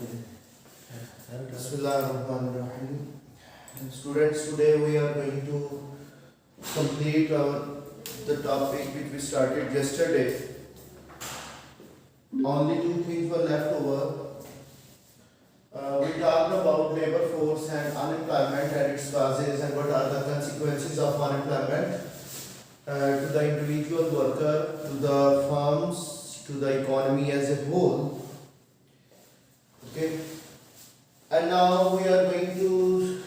Bismillahirrahmanirrahim. Students, today we are going to complete the topic which we started yesterday. Only two things were left over. We talked about labor force and unemployment and its causes and what are the consequences of unemployment to the individual worker, to the firms, to the economy as a whole. Okay. And now we are going to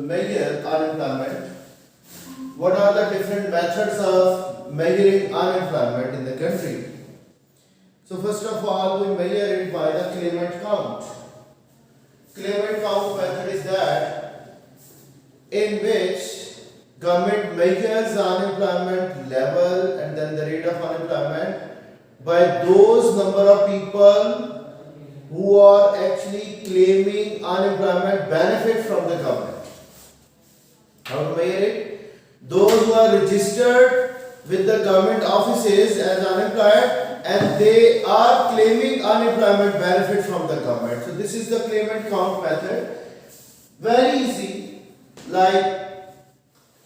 measure unemployment. What are the different methods of measuring unemployment in the country? So first of all, we measure it by the claimant count. Claimant count method is that in which government measures the unemployment level and then the rate of unemployment by those number of people who are actually claiming unemployment benefit from the government. How to measure it? Those who are registered with the government offices as unemployed and they are claiming unemployment benefit from the government. So this is the claimant count method. Very easy. Like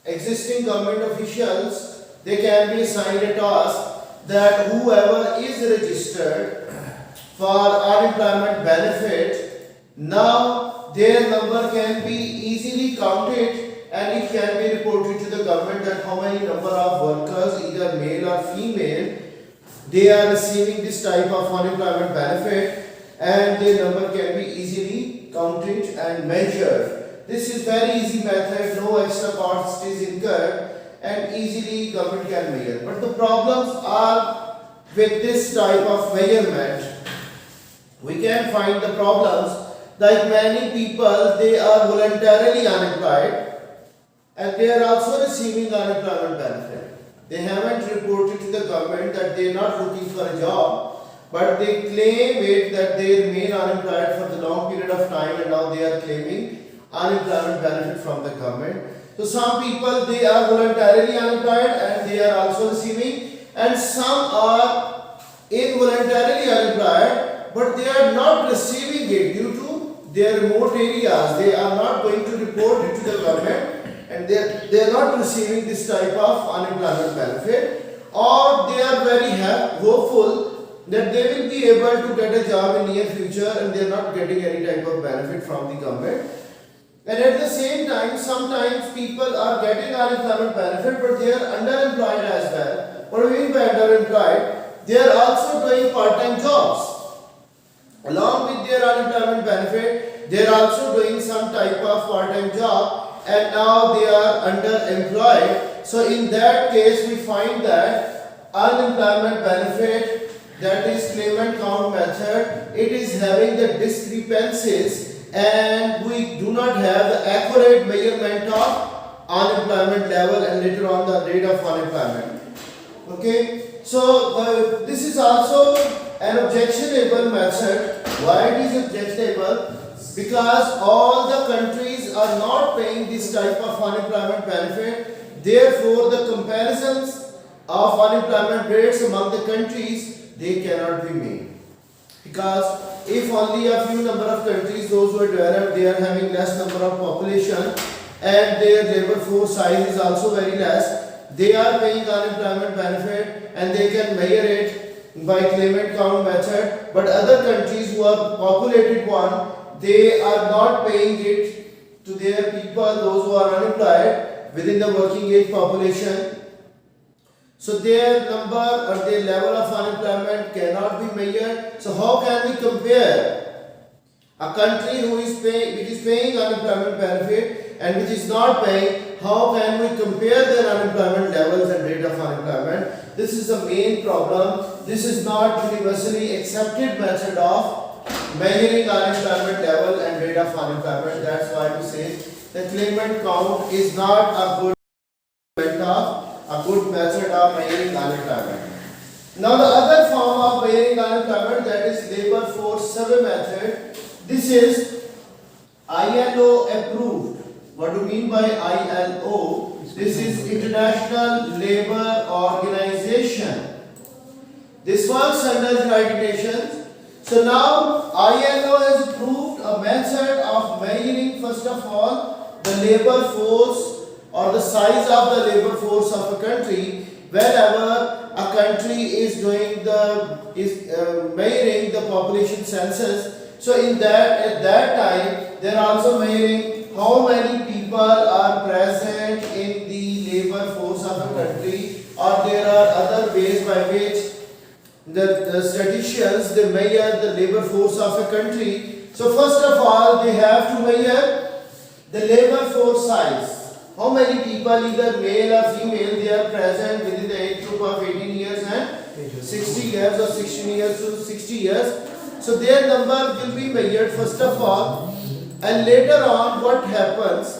existing government officials, they can be assigned a task that whoever is registered for unemployment benefit, now their number can be easily counted and it can be reported to the government that how many number of workers, either male or female, they are receiving this type of unemployment benefit and their number can be easily counted and measured. This is very easy method, no extra cost is incurred and easily government can measure. But the problems are with this type of measurement. We can find the problems like many people, they are voluntarily unemployed and they are also receiving unemployment benefit. They haven't reported to the government that they are not looking for a job, but they claim it that they remain unemployed for the long period of time and now they are claiming unemployment benefit from the government. So some people, they are voluntarily unemployed and they are also receiving, and some are involuntarily unemployed but they are not receiving it due to their remote areas. They are not going to report it to the government and they are not receiving this type of unemployment benefit, or they are very hopeful that they will be able to get a job in near future and they are not getting any type of benefit from the government. And at the same time, sometimes people are getting unemployment benefit but they are underemployed as well. What do you mean by underemployed? They are also doing part-time jobs. Along with their unemployment benefit, they are also doing some type of part-time job and now they are underemployed. So in that case, we find that unemployment benefit, that is claimant count method, it is having the discrepancies and we do not have the accurate measurement of unemployment level and later on the rate of unemployment. Okay, so this is also an objectionable method. Why it is objectionable? Because all the countries are not paying this type of unemployment benefit. Therefore, the comparisons of unemployment rates among the countries, they cannot be made. Because if only a few number of countries, those who are developed, they are having less number of population and their labor force size is also very less, they are paying unemployment benefit and they can measure it by claimant count method, but other countries who are populated one, they are not paying it to their people, those who are unemployed within the working age population. So their number or their level of unemployment cannot be measured. So how can we compare a country which is paying unemployment benefit and which is not paying? How can we compare their unemployment levels and rate of unemployment? This is the main problem. This is not universally accepted method of measuring unemployment level and rate of unemployment. That's why we say the claimant count is not a good method of measuring unemployment. Now the other form of measuring unemployment, that is labor force survey method. This is ILO approved. What do you mean by ILO? This is International Labour Organization. This works under the United Nations. So now ILO has approved method of measuring first of all the labor force or the size of the labor force of a country whenever a country is doing measuring the population census. So in that at that time they are also measuring how many people are present in the labor force of a country, or there are other ways by which the statisticians they measure the labor force of a country. So first of all they have to measure the labor force size. How many people, either male or female, they are present within the age group of 18 years and 60 years or 16 years to 60 years. So their number will be measured first of all, and later on what happens,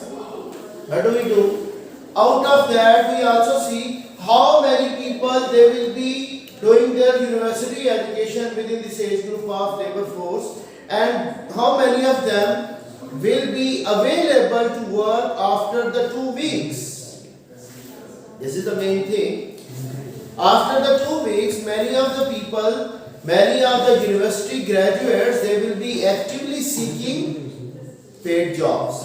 what do we do? Out of that we also see how many people they will be doing their university education within this age group of labor force, and how many of them will be available to work after the 2 weeks. This is the main thing. After the 2 weeks, many of the people, many of the university graduates, they will be actively seeking paid jobs.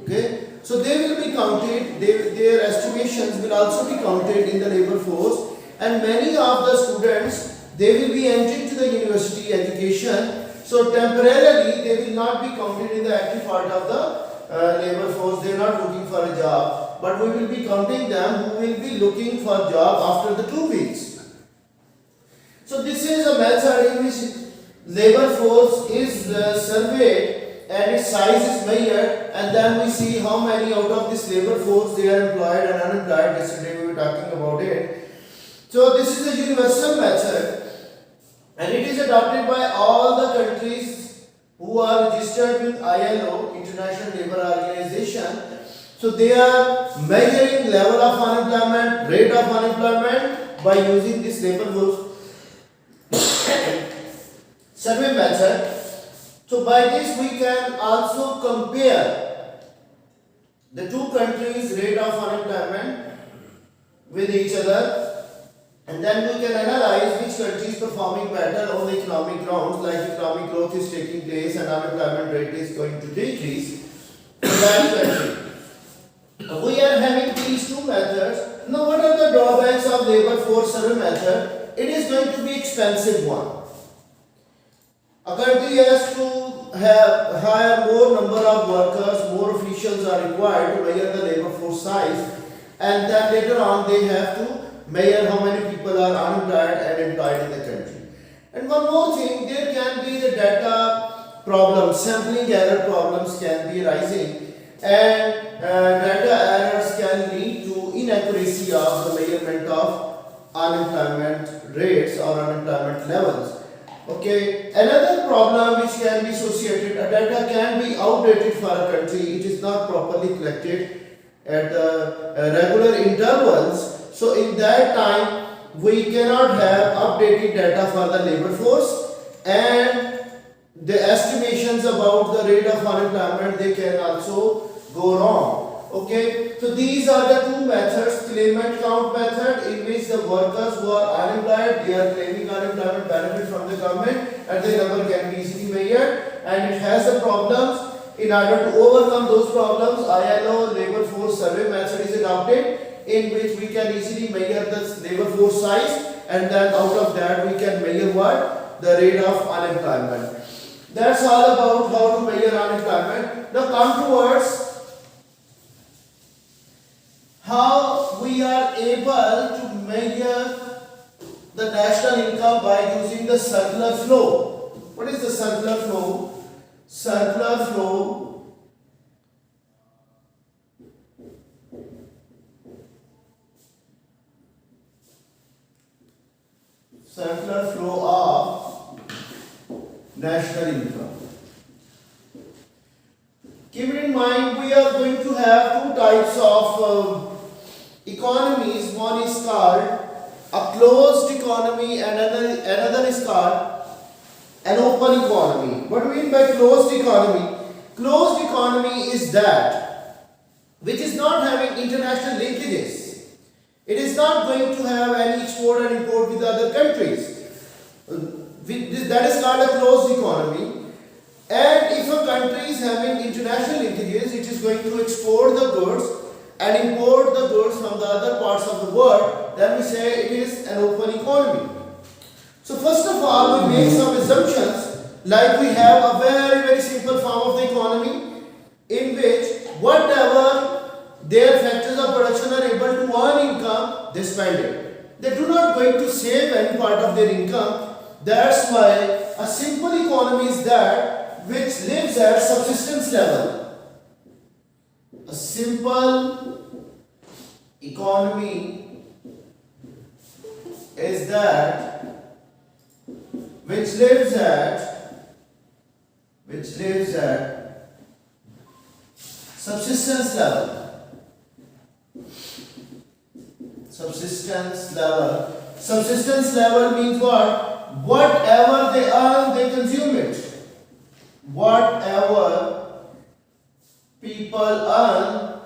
Okay, so they will be counted, their estimations will also be counted in the labor force, and many of the students, they will be entering to the university education. So temporarily they will not be counted in the active part of the labor force. They are not looking for a job, but we will be counting them who will be looking for a job after the 2 weeks. So this is a method in which labor force is surveyed and its size is measured, and then we see how many out of this labor force they are employed and unemployed. Yesterday we were talking about it. So this is a universal method, and it is adopted by all the countries who are registered with ILO, International Labour Organization. So they are measuring level of unemployment, rate of unemployment by using this labor force survey method. So by this we can also compare the two countries' rate of unemployment with each other. And then we can analyze which country is performing better on the economic grounds, like economic growth is taking place and unemployment rate is going to decrease in that country. We are having these two methods. Now what are the drawbacks of labor force survey method? It is going to be expensive one. A country has to hire more number of workers, more officials are required to measure the labor force size, and then later on they have to measure how many people are unemployed and employed in the country. And one more thing, there can be the data problems, sampling error problems can be arising, and data errors can lead to inaccuracy of the measurement of unemployment rates or unemployment levels. Okay, another problem which can be associated, data can be outdated for a country, it is not properly collected at regular intervals. So in that time we cannot have updated data for the labor force, and the estimations about the rate of unemployment they can also go wrong. Okay, so these are the two methods: claimant count method, in which the workers who are unemployed, they are claiming unemployment benefit from the government and their number can be easily measured, and it has the problems. In order to overcome those problems, ILO labor force survey method is adopted, in which we can easily measure the labor force size, and then out of that we can measure what? The rate of unemployment. That's all about how to measure unemployment. Now come towards how we are able to measure the national income by using the circular flow. What is the circular flow? Circular flow of national income. Keep it in mind, we are going to have two types of economies. One is called a closed economy and another is called an open economy. What do we mean by closed economy? Closed economy is that which is not having international linkages. It is not going to have any export and import with other countries. That is called a closed economy. And if if a country is having international linkages, it is going to export the goods and import the goods from the other parts of the world, then we say it is an open economy. So first of all, we make some assumptions, like we have a very simple form of the economy in which whatever their factors of production are able to earn income, they spend it. They do not going to save any part of their income. That's why a simple economy is that which lives at subsistence level. A simple economy is that which lives at subsistence level. Subsistence level means what? Whatever they earn, they consume it. Whatever people earn,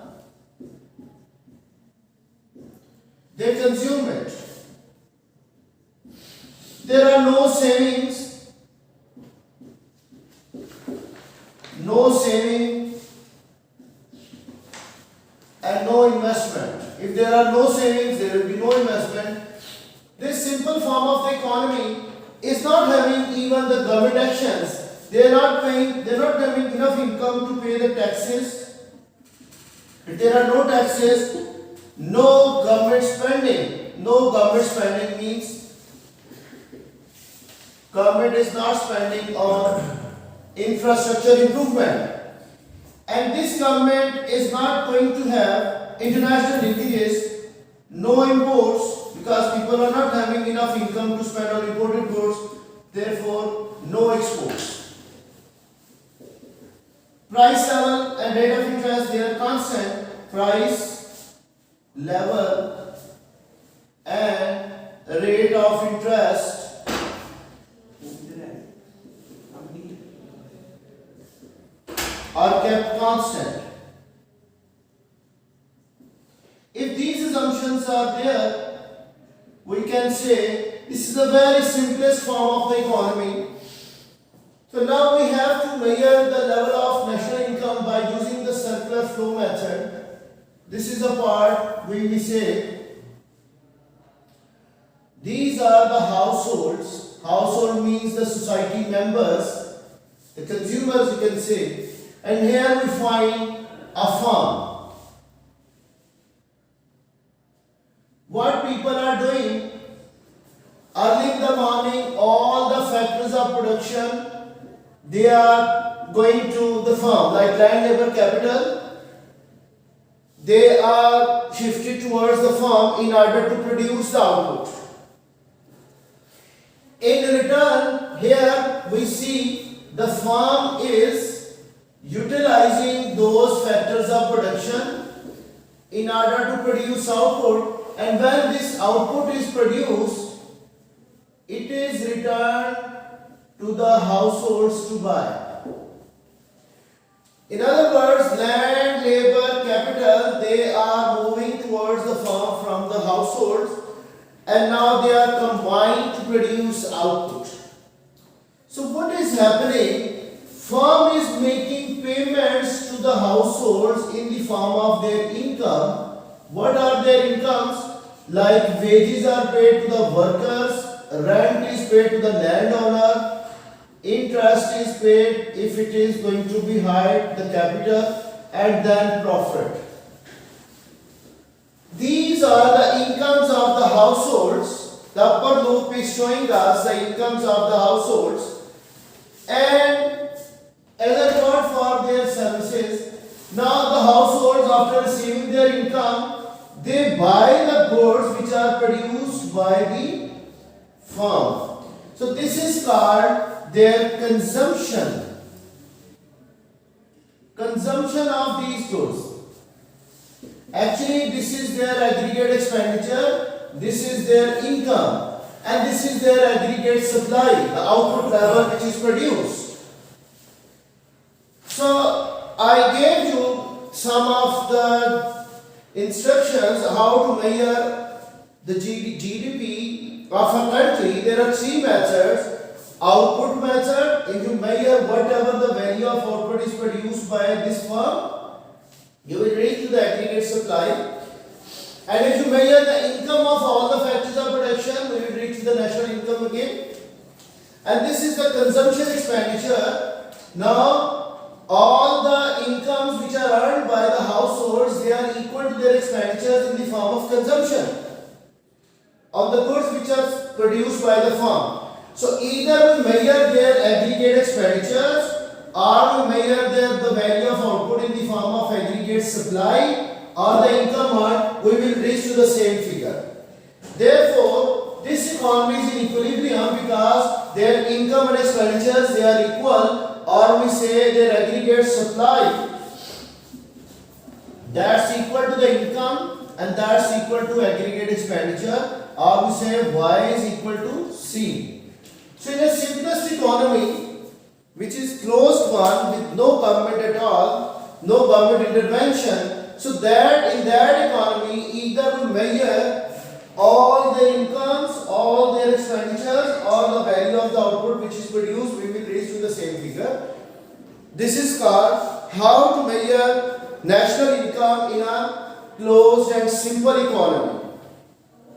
they consume it. There are no savings, and no investment. If there are no savings, there will be no investment. This simple form of the economy is not having even the government actions. They are not having enough income to pay the taxes. If there are no taxes, no government spending. No government spending means government is not spending on infrastructure improvement. And this government is not going to have international linkages, no imports, because people are not having enough income to spend on imported goods, therefore no exports. Price level and rate of interest, they are constant. Price level and rate of interest are kept constant. If these assumptions are there, we can say this is the very simplest form of the economy. So now we have to measure the level of national income by using the circular flow method. This is the part where we say these are the households. Household means the society members, the consumers you can say. And here we find a farm. What people are doing, early in the morning, all the factors of production, they are going to the farm, like land labor capital. They are shifted towards the farm in order to produce the output. In return, here we see the farm is utilizing those factors of production in order to produce output, and when this output is produced, it is returned to the households to buy. In other words, land, labor, capital, they are moving towards the farm from the households, and now they are combined to produce output. So what is happening? Firm is making payments to the households in the form of their income. What are their incomes? Like wages are paid to the workers, rent is paid to the landowner, interest is paid if it is going to be hired, the capital, and then profit. These are the incomes of the households. The upper loop is showing us the incomes of the households, and as I told for their services, now the households after receiving their income, they buy the goods which are produced by the firm. So this is called their consumption. Consumption of these goods. Actually, this is their aggregate expenditure, this is their income, and this is their aggregate supply, the output level which is produced. So I gave you some of the instructions how to measure the GDP of a country. There are three methods. output method, if you measure whatever the value of output is produced by this firm, you will reach to the aggregate supply. And if you measure the income of all the factors of production, we will reach to the national income again. And this is the consumption expenditure. Now, all the incomes which are earned by the households, they are equal to their expenditures in the form of consumption of the goods which are produced by the firm. So, either we measure their aggregate expenditures or we measure the value of output in the form of aggregate supply or the income earned, we will reach to the same figure. Therefore, this economy is in equilibrium because their income and expenditures, they are equal, or we say their aggregate supply, that's equal to the income and that's equal to aggregate expenditure, or we say Y is equal to C. So in a simplest economy, which is closed one with no government at all, no government intervention, so that in that economy, either we measure all their incomes, all their expenditures, or the value of the output which is produced, we will reach to the same figure. This is called how to measure national income in a closed and simple economy.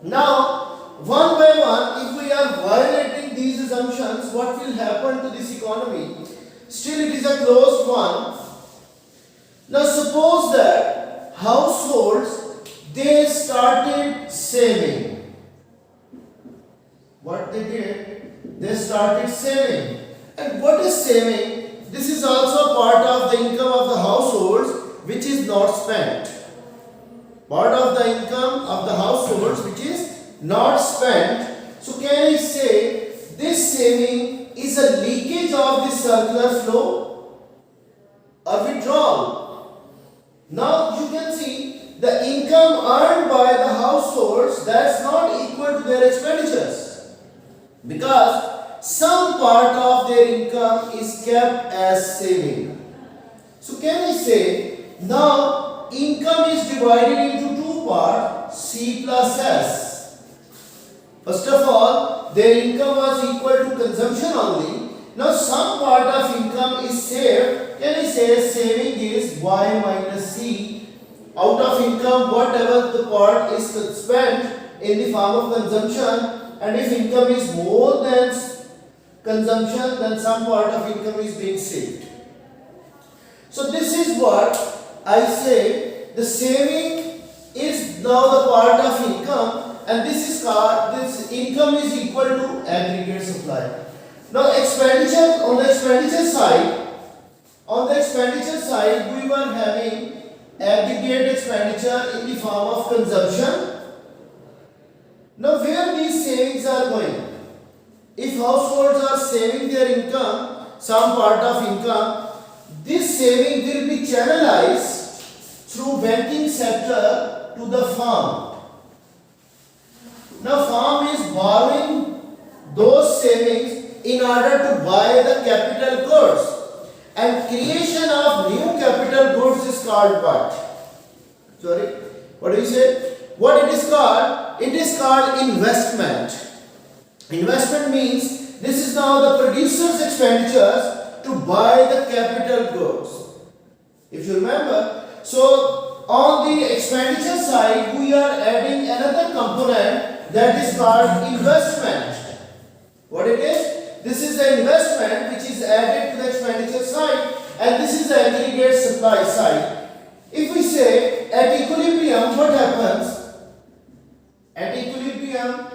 Now, one by one, if we are violating these assumptions, what will happen to this economy? Still it is a closed one. Now suppose that households, they started saving. What they did? They started saving. And what is saving? This is also part of the income of the households which is not spent. Part of the income of the households which is not spent. So can I say this saving is a leakage of the circular flow or withdrawal? Now you can see the income earned by the households, that's not equal to their expenditures, because some part of their income is kept as saving. So can I say now income is divided into two parts, C plus S. First of all, their income was equal to consumption only. Now some part of income is saved. Can I say saving is Y minus C? Out of income, whatever the part is spent in the form of consumption, and if income is more than consumption, then some part of income is being saved. So this is what I say, the saving is now the part of income, and this income is equal to aggregate supply. Now expenditure, on the expenditure side, we were having aggregate expenditure in the form of consumption. Now where these savings are going? If households are saving their income, some part of income, this saving will be channelized through banking sector to the farm. Now farm is borrowing those savings in order to buy the capital goods. And creation of new capital goods is called what? Sorry, what do you say? What it is called? It is called investment. Investment means this is now the producer's expenditures to buy the capital goods. If you remember, so on the expenditure side, we are adding another component that is called investment. What it is? This is the investment which is added to the expenditure side, and this is the aggregate supply side. If we say at equilibrium, what happens? At equilibrium,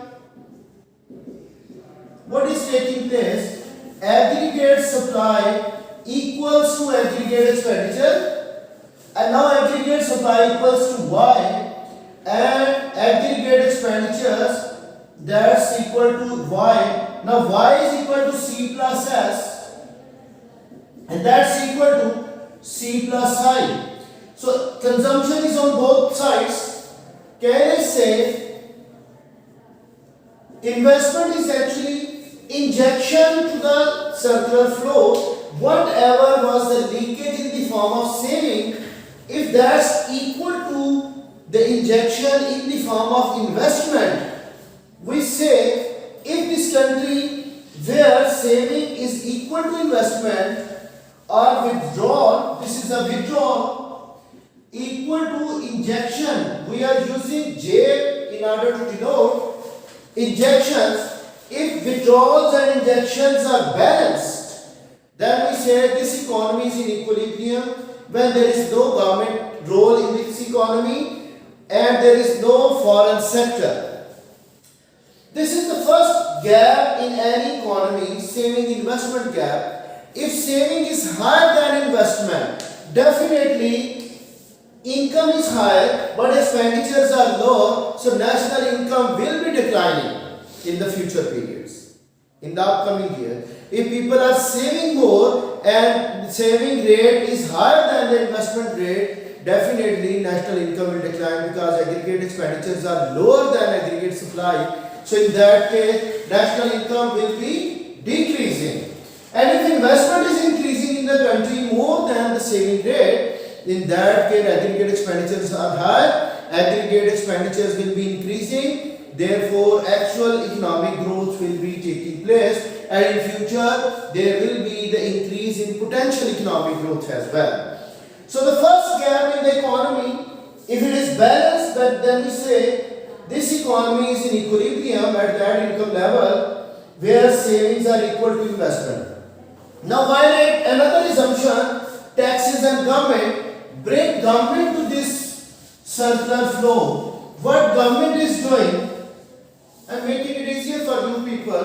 what is taking place? Aggregate supply equals to aggregate expenditure, and now aggregate supply equals to Y, and aggregate expenditures, that's equal to Y. Now Y is equal to C plus S, and that's equal to C plus I. So consumption is on both sides. Can I say investment is actually injection to the circular flow? Whatever was the leakage in the form of saving, if that's equal to the injection in the form of investment, we say if this country where saving is equal to investment or withdrawal, this is a withdrawal, equal to injection. We are using J in order to denote injections. If withdrawals and injections are balanced, then we say this economy is in equilibrium when there is no government role in this economy and there is no foreign sector. This is the first gap in any economy, saving investment gap. If saving is higher than investment, definitely income is higher but expenditures are low, so national income will be declining in the future periods, in the upcoming year. If people are saving more and saving rate is higher than the investment rate, definitely national income will decline because aggregate expenditures are lower than aggregate supply. So in that case, national income will be decreasing. And if investment is increasing in the country more than the saving rate, in that case aggregate expenditures are high, aggregate expenditures will be increasing. Therefore, actual economic growth will be taking place, and in future there will be the increase in potential economic growth as well. So the first gap in the economy, if it is balanced, then we say this economy is in equilibrium at that income level where savings are equal to investment. Now violate another assumption, taxes and government, bring government to this circular flow. What government is doing, I'm making it easier for you people.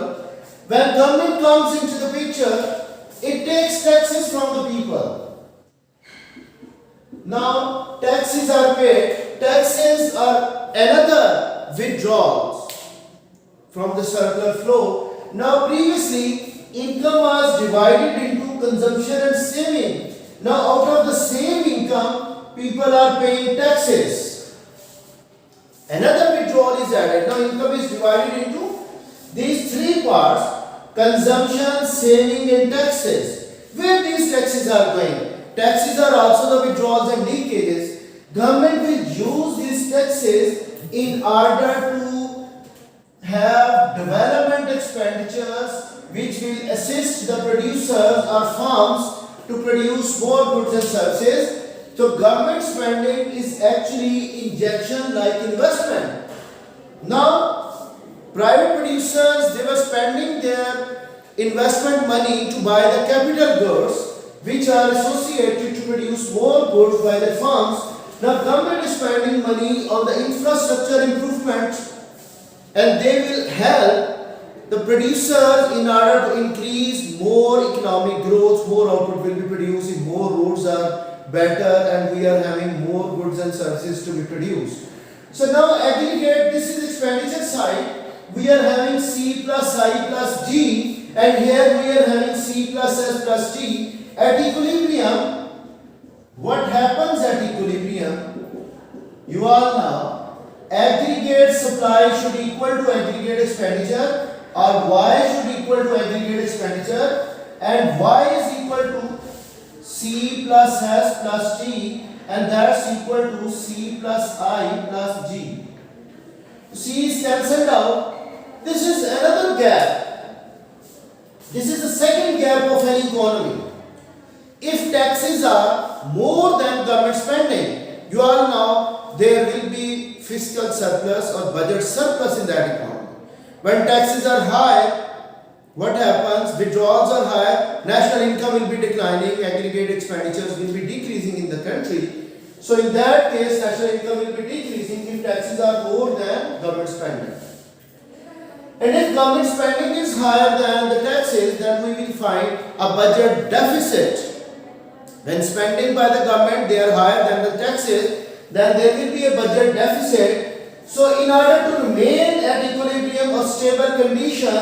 When government comes into the picture, it takes taxes from the people. Now, taxes are paid. Taxes are another withdrawals from the circular flow. Now, previously, income was divided into consumption and saving. Now, out of the same income, people are paying taxes. Another withdrawal is added. Now income is divided into these three parts: consumption, saving and taxes. Where these taxes are going? Taxes are also the withdrawals and leakages. Government will use these taxes in order to have development expenditures which will assist the producers or farms to produce more goods and services. So government spending is actually injection like investment. Now, private producers, they were spending their investment money to buy the capital goods which are associated to produce more goods by the farms. Now, government is spending money on the infrastructure improvement and they will help the producers in order to increase more economic growth, more output will be produced if more roads are better and we are having more goods and services to be produced. So now aggregate, this is expenditure side, we are having C plus I plus G, and here we are having C plus S plus T. At equilibrium, what happens at equilibrium? You all know, aggregate supply should equal to aggregate expenditure, or Y should equal to aggregate expenditure, and Y is equal to C plus S plus T, and that's equal to C plus I plus G. C is cancelled out. This is another gap. This is the second gap of an economy. If taxes are more than government spending, you all know there will be fiscal surplus or budget surplus in that economy. When taxes are high, what happens? Withdrawals are high, national income will be declining, aggregate expenditures will be decreasing in the country. So in that case, national income will be decreasing if taxes are more than government spending. And if government spending is higher than the taxes, then we will find a budget deficit. When spending by the government they are higher than the taxes, then there will be a budget deficit. So in order to remain at equilibrium or stable condition,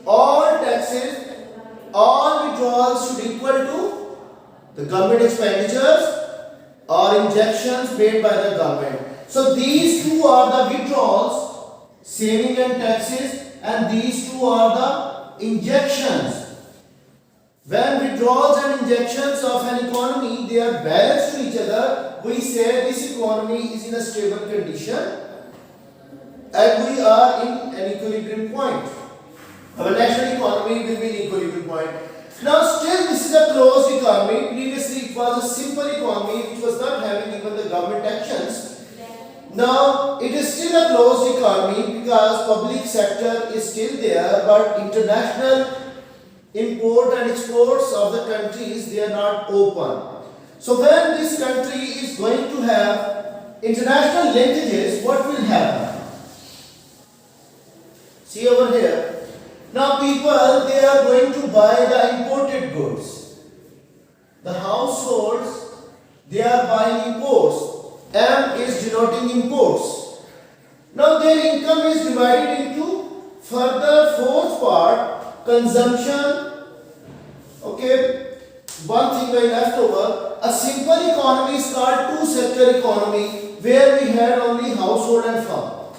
all taxes, all withdrawals should equal to the government expenditures or injections paid by the government. So these two are the withdrawals, saving and taxes, and these two are the injections. When withdrawals and injections of an economy, they are balanced to each other, we say this economy is in a stable condition and we are in an equilibrium point. Our national economy will be in equilibrium point. Now still this is a closed economy. Previously it was a simple economy which was not having even the government actions. Now it is still a closed economy because public sector is still there, but international import and exports of the countries, they are not open. So when this country is going to have international linkages, what will happen? See over here. Now people, they are going to buy the imported goods. The households, they are buying imports. M is denoting imports. Now their income is divided into further fourth part, consumption. Okay, one thing I left over. A simple economy is called two-sector economy, where we had only household and farm.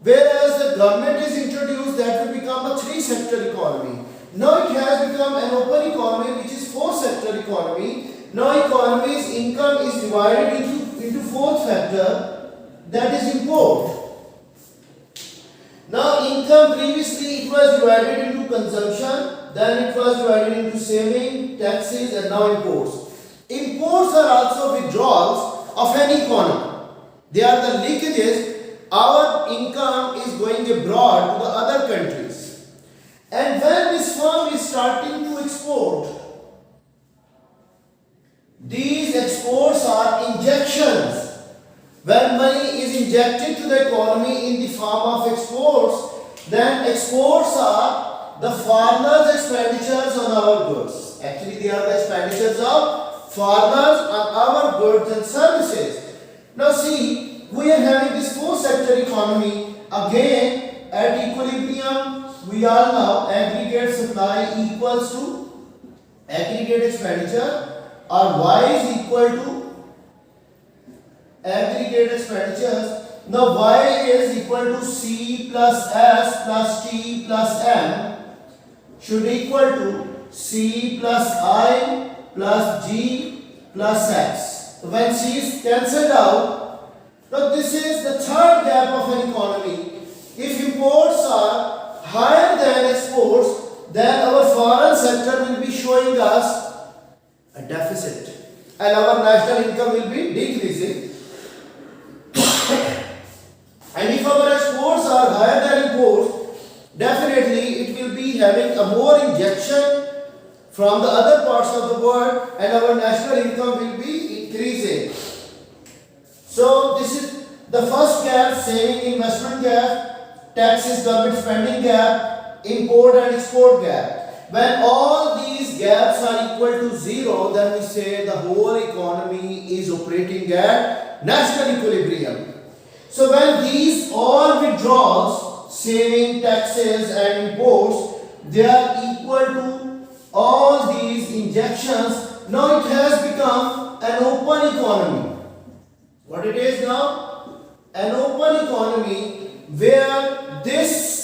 Whereas the government is introduced, that will become a three-sector economy. Now it has become an open economy, which is four-sector economy. Now economy's income is divided into fourth factor, that is import. Now income, previously it was divided into consumption, then it was divided into saving, taxes, and now imports. Imports are also withdrawals of an economy. They are the leakages. Our income is going abroad to the other countries. And when this firm is starting to export, these exports are injections. When money is injected to the economy in the form of exports, then exports are the foreigners' expenditures on our goods. Actually, they are the expenditures of foreigners on our goods and services. Now see, we are having this four-sector economy. Again, at equilibrium, we all know aggregate supply equals to aggregate expenditure, or Y is equal to aggregate expenditures. Now Y is equal to C plus S plus T plus M should equal to C plus I plus G plus X. So when C is cancelled out, so this is the third gap of an economy. If imports are higher than exports, then our foreign sector will be showing us a deficit and our national income will be decreasing. And if our exports are higher than imports, definitely it will be having a more injection from the other parts of the world and our national income will be increasing. So this is the first gap, saving investment gap, taxes government spending gap, import and export gap. When all these gaps are equal to zero, then we say the whole economy is operating at national equilibrium. So when these all withdrawals, saving, taxes and imports, they are equal to all these injections, now it has become an open economy. What it is now? An open economy where this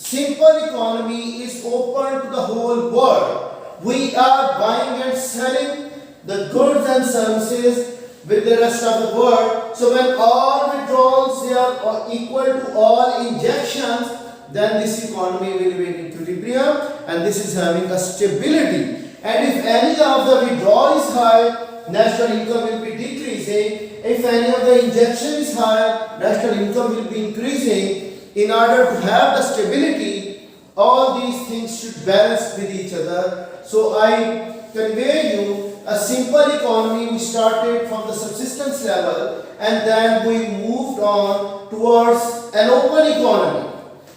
simple economy is open to the whole world. We are buying and selling the goods and services with the rest of the world. So when all withdrawals they are equal to all injections, then this economy will be in equilibrium and this is having a stability. And if any of the withdrawal is high, national income will be decreasing. If any of the injection is high, national income will be increasing. In order to have the stability, all these things should balance with each other. So I convey you a simple economy. We started from the subsistence level and then we moved on towards an open economy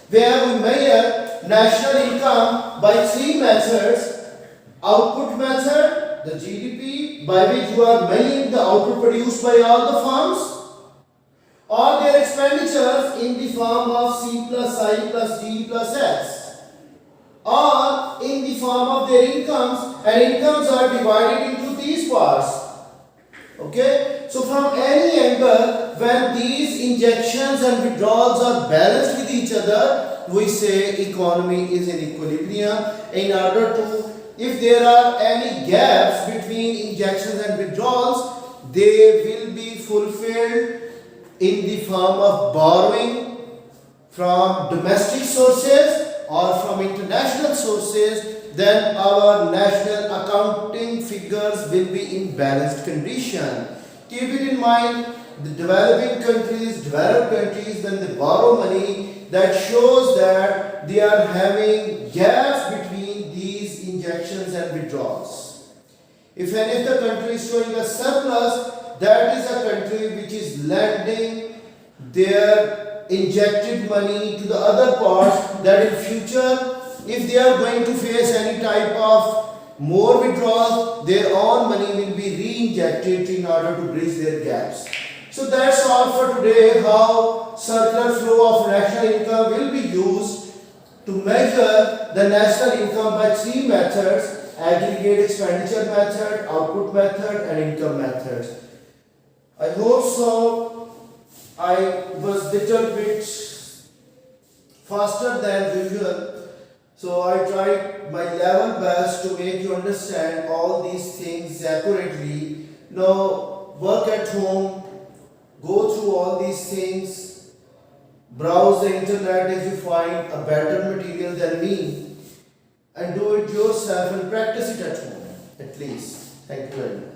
where we measure national income by three methods. Output method, the GDP, by which you are measuring the output produced by all the firms, or their expenditures in the form of C plus I plus D plus X, or in the form of their incomes, and incomes are divided into these parts. Okay, so from any angle, when these injections and withdrawals are balanced with each other, we say economy is in equilibrium. In order to, if there are any gaps between injections and withdrawals, they will be fulfilled in the form of borrowing from domestic sources or from international sources, then our national accounting figures will be in balanced condition. Keep it in mind, the developing countries, developed countries, when they borrow money, that shows that they are having gaps between these injections and withdrawals. If any of the country is showing a surplus, that is a country which is lending their injected money to the other parts, that in future if they are going to face any type of more withdrawals, their own money will be re-injected in order to bridge their gaps. So that's all for today, how circular flow of national income will be used to measure the national income by three methods: aggregate expenditure method, output method and income methods. I hope so. I was little bit faster than usual. So I tried my level best to make you understand all these things accurately. Now work at home, go through all these things, browse the internet if you find a better material than me, and do it yourself and practice it at home at least. Thank you very much.